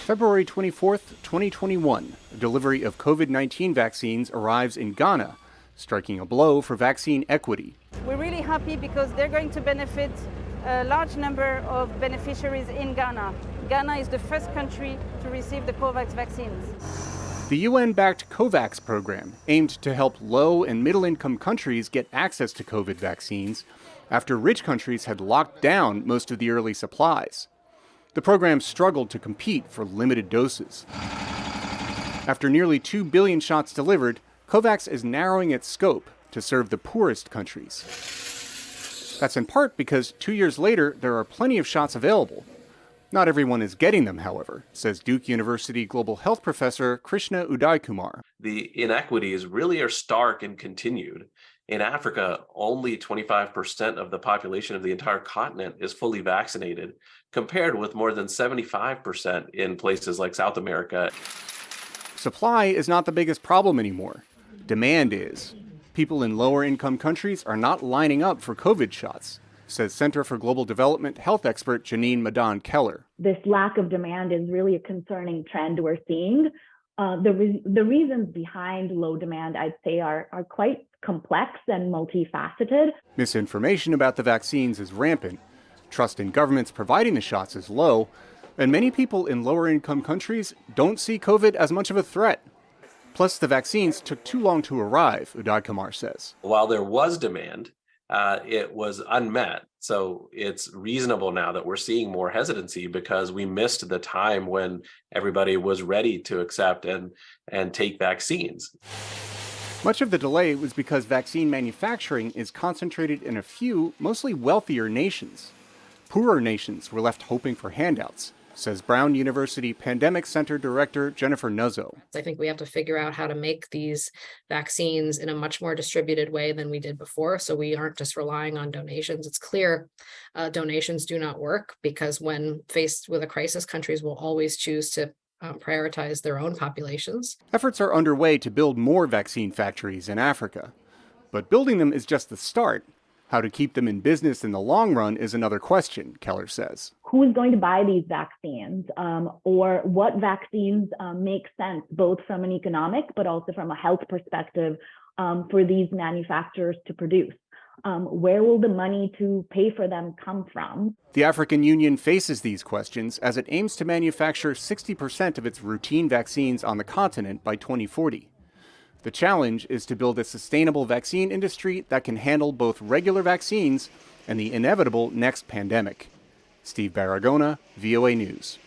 February 24th, 2021, a delivery of COVID-19 vaccines arrives in Ghana, striking a blow for vaccine equity. We're really happy because they're going to benefit a large number of beneficiaries in Ghana. Ghana is the first country to receive the COVAX vaccines. The UN-backed COVAX program aimed to help low and middle-income countries get access to COVID vaccines after rich countries had locked down most of the early supplies. The program struggled to compete for limited doses. After nearly 2 billion shots delivered, COVAX is narrowing its scope to serve the poorest countries. That's in part because 2 years later, there are plenty of shots available. Not everyone is getting them, however, says Duke University global health professor Krishna Udaikumar. The inequities really are stark and continued. In Africa, only 25% of the population of the entire continent is fully vaccinated, compared with more than 75% in places like South America. Supply is not the biggest problem anymore. Demand is. People in lower-income countries are not lining up for COVID shots, says Center for Global Development health expert Janine Madan-Keller. This lack of demand is really a concerning trend we're seeing. The reasons behind low demand, I'd say, are quite complex and multifaceted. Misinformation about the vaccines is rampant. Trust in governments providing the shots is low. And many people in lower-income countries don't see COVID as much of a threat. Plus, the vaccines took too long to arrive, Udaikumar says. While there was demand, it was unmet. So it's reasonable now that we're seeing more hesitancy because we missed the time when everybody was ready to accept and take vaccines. Much of the delay was because vaccine manufacturing is concentrated in a few, mostly wealthier nations. Poorer nations were left hoping for handouts, says Brown University Pandemic Center Director Jennifer Nuzzo. I think we have to figure out how to make these vaccines in a much more distributed way than we did before, so we aren't just relying on donations. It's clear donations do not work because when faced with a crisis, countries will always choose to prioritize their own populations. Efforts are underway to build more vaccine factories in Africa. But building them is just the start. How to keep them in business in the long run is another question, Keller says. Who's going to buy these vaccines, or what vaccines make sense, both from an economic but also from a health perspective for these manufacturers to produce? Where will the money to pay for them come from? The African Union faces these questions as it aims to manufacture 60% of its routine vaccines on the continent by 2040. The challenge is to build a sustainable vaccine industry that can handle both regular vaccines and the inevitable next pandemic. Steve Baragona, VOA News.